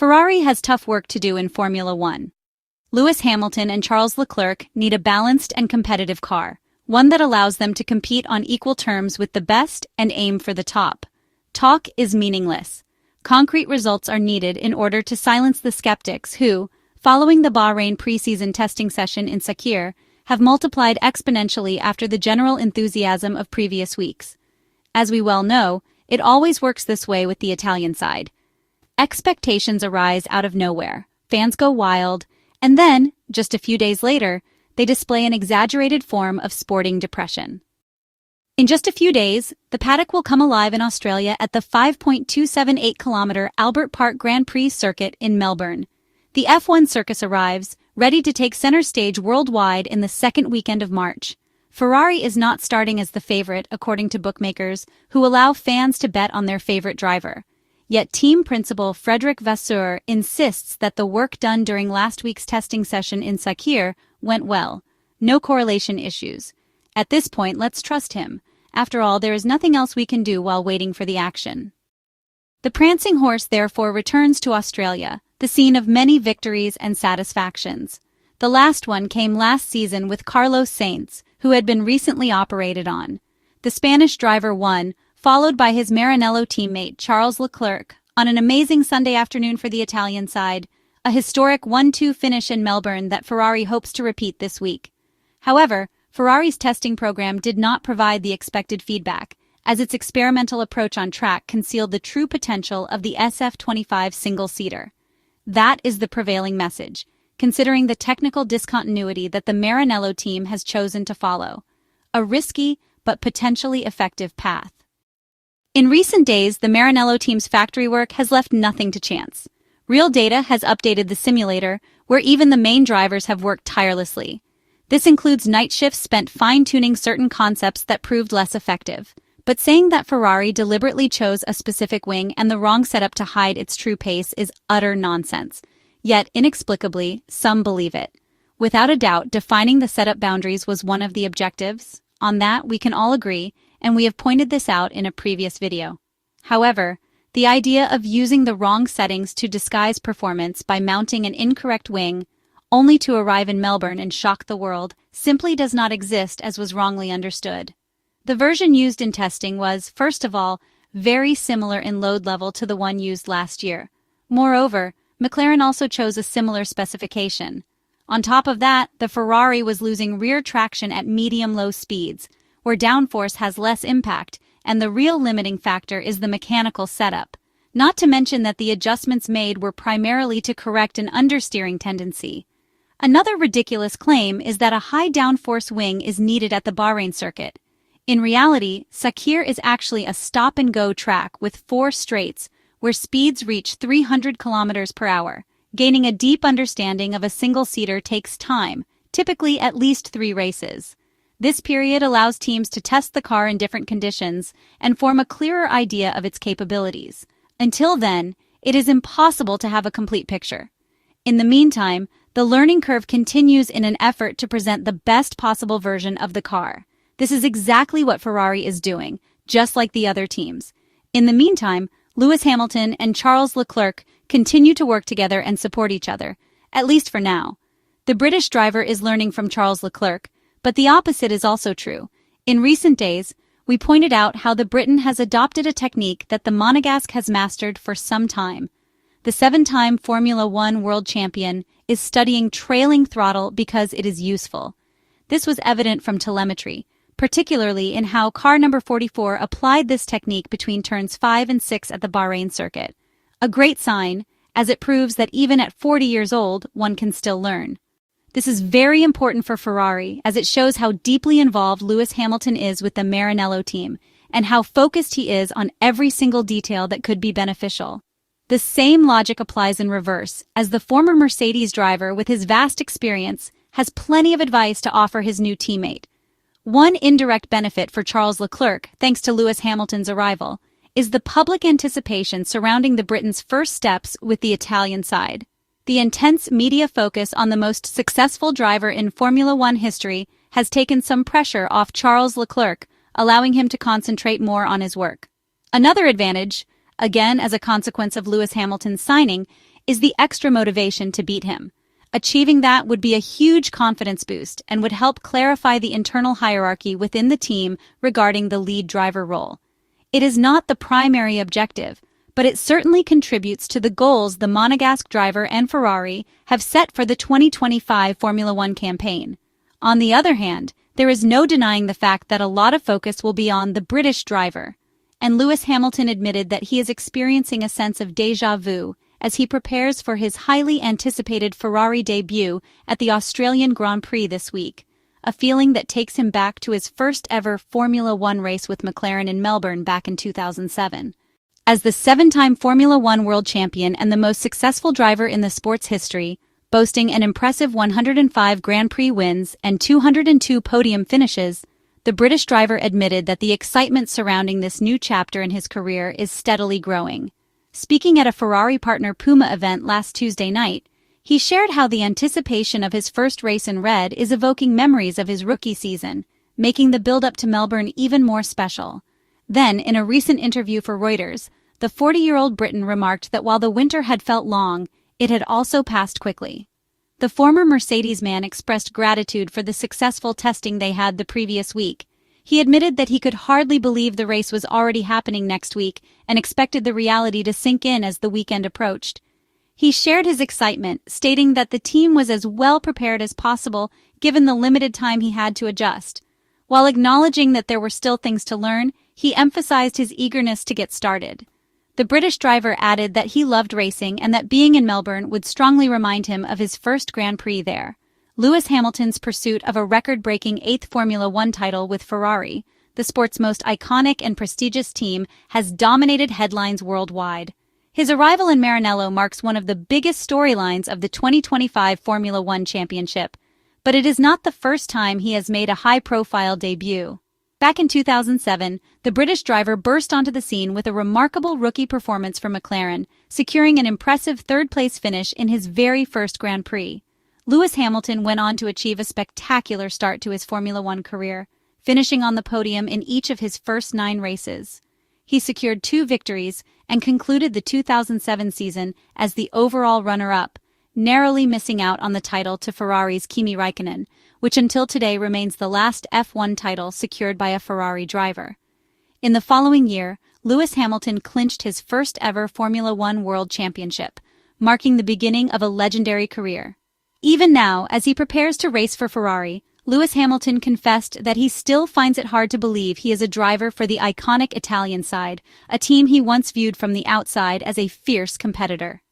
Ferrari has tough work to do in Formula One. Lewis Hamilton and Charles Leclerc need a balanced and competitive car, one that allows them to compete on equal terms with the best and aim for the top. Talk is meaningless. Concrete results are needed in order to silence the skeptics who, following the Bahrain pre-season testing session in Scuderia, have multiplied exponentially after the general enthusiasm of previous weeks. As we well know, it always works this way with the Italian side. Expectations arise out of nowhere, fans go wild, and then, just a few days later, they display an exaggerated form of sporting depression. In just a few days, the paddock will come alive in Australia at the 5.278-kilometer Albert Park Grand Prix circuit in Melbourne. The F1 circus arrives, ready to take center stage worldwide in the second weekend of March. Ferrari is not starting as the favorite, according to bookmakers, who allow fans to bet on their favorite driver. Yet team principal Frédéric Vasseur insists that the work done during last week's testing session in Scuderia went well. No correlation issues. At this point, let's trust him. After all, there is nothing else we can do while waiting for the action. The prancing horse therefore returns to Australia, the scene of many victories and satisfactions. The last one came last season with Carlos Sainz, who had been recently operated on. The Spanish driver won, followed by his Maranello teammate Charles Leclerc, on an amazing Sunday afternoon for the Italian side, a historic 1-2 finish in Melbourne that Ferrari hopes to repeat this week. However, Ferrari's testing program did not provide the expected feedback, as its experimental approach on track concealed the true potential of the SF-25 single-seater. That is the prevailing message, considering the technical discontinuity that the Maranello team has chosen to follow. A risky, but potentially effective path. In recent days, the Maranello team's factory work has left nothing to chance. Real Data has updated the simulator, where even the main drivers have worked tirelessly. This includes night shifts spent fine-tuning certain concepts that proved less effective. But saying that Ferrari deliberately chose a specific wing and the wrong setup to hide its true pace is utter nonsense. Yet, inexplicably, some believe it. Without a doubt, defining the setup boundaries was one of the objectives. On that, we can all agree, and we have pointed this out in a previous video. However, the idea of using the wrong settings to disguise performance by mounting an incorrect wing, only to arrive in Melbourne and shock the world, simply does not exist as was wrongly understood. The version used in testing was, first of all, very similar in load level to the one used last year. Moreover, McLaren also chose a similar specification. On top of that, the Ferrari was losing rear traction at medium-low speeds, where downforce has less impact, and the real limiting factor is the mechanical setup. Not to mention that the adjustments made were primarily to correct an understeering tendency. Another ridiculous claim is that a high downforce wing is needed at the Bahrain circuit. In reality, Scuderia is actually a stop-and-go track with 4 straights, where speeds reach 300 kilometers per hour. Gaining a deep understanding of a single-seater takes time, typically at least 3 races. This period allows teams to test the car in different conditions and form a clearer idea of its capabilities. Until then, it is impossible to have a complete picture. In the meantime, the learning curve continues in an effort to present the best possible version of the car. This is exactly what Ferrari is doing, just like the other teams. In the meantime, Lewis Hamilton and Charles Leclerc continue to work together and support each other, at least for now. The British driver is learning from Charles Leclerc, but the opposite is also true. In recent days, we pointed out how the Briton has adopted a technique that the Monegasque has mastered for some time. The 7-time Formula One world champion is studying trailing throttle because it is useful. This was evident from telemetry, particularly in how car number 44 applied this technique between turns 5 and 6 at the Bahrain circuit. A great sign, as it proves that even at 40 years old, one can still learn. This is very important for Ferrari, as it shows how deeply involved Lewis Hamilton is with the Maranello team, and how focused he is on every single detail that could be beneficial. The same logic applies in reverse, as the former Mercedes driver with his vast experience has plenty of advice to offer his new teammate. One indirect benefit for Charles Leclerc, thanks to Lewis Hamilton's arrival, is the public anticipation surrounding the Britain's first steps with the Italian side. The intense media focus on the most successful driver in Formula One history has taken some pressure off Charles Leclerc, allowing him to concentrate more on his work. Another advantage, again as a consequence of Lewis Hamilton's signing, is the extra motivation to beat him. Achieving that would be a huge confidence boost and would help clarify the internal hierarchy within the team regarding the lead driver role. It is not the primary objective, but it certainly contributes to the goals the Monegasque driver and Ferrari have set for the 2025 Formula One campaign. On the other hand, there is no denying the fact that a lot of focus will be on the British driver, and Lewis Hamilton admitted that he is experiencing a sense of déjà vu as he prepares for his highly anticipated Ferrari debut at the Australian Grand Prix this week, a feeling that takes him back to his first ever Formula One race with McLaren in Melbourne back in 2007. As the seven-time Formula One world champion and the most successful driver in the sport's history, boasting an impressive 105 Grand Prix wins and 202 podium finishes, the British driver admitted that the excitement surrounding this new chapter in his career is steadily growing. Speaking at a Ferrari partner Puma event last Tuesday night, he shared how the anticipation of his first race in red is evoking memories of his rookie season, making the build-up to Melbourne even more special. Then, in a recent interview for Reuters, the 40-year-old Briton remarked that while the winter had felt long, it had also passed quickly. The former Mercedes man expressed gratitude for the successful testing they had the previous week. He admitted that he could hardly believe the race was already happening next week and expected the reality to sink in as the weekend approached. He shared his excitement, stating that the team was as well prepared as possible given the limited time he had to adjust. While acknowledging that there were still things to learn, he emphasized his eagerness to get started. The British driver added that he loved racing and that being in Melbourne would strongly remind him of his first Grand Prix there. Lewis Hamilton's pursuit of a record-breaking 8th Formula One title with Ferrari, the sport's most iconic and prestigious team, has dominated headlines worldwide. His arrival in Maranello marks one of the biggest storylines of the 2025 Formula One Championship, but it is not the first time he has made a high-profile debut. Back in 2007, the British driver burst onto the scene with a remarkable rookie performance for McLaren, securing an impressive third-place finish in his very first Grand Prix. Lewis Hamilton went on to achieve a spectacular start to his Formula One career, finishing on the podium in each of his first 9 races. He secured 2 victories and concluded the 2007 season as the overall runner-up, narrowly missing out on the title to Ferrari's Kimi Räikkönen, which until today remains the last F1 title secured by a Ferrari driver. In the following year, Lewis Hamilton clinched his first ever Formula One World Championship, marking the beginning of a legendary career. Even now, as he prepares to race for Ferrari, Lewis Hamilton confessed that he still finds it hard to believe he is a driver for the iconic Italian side, a team he once viewed from the outside as a fierce competitor.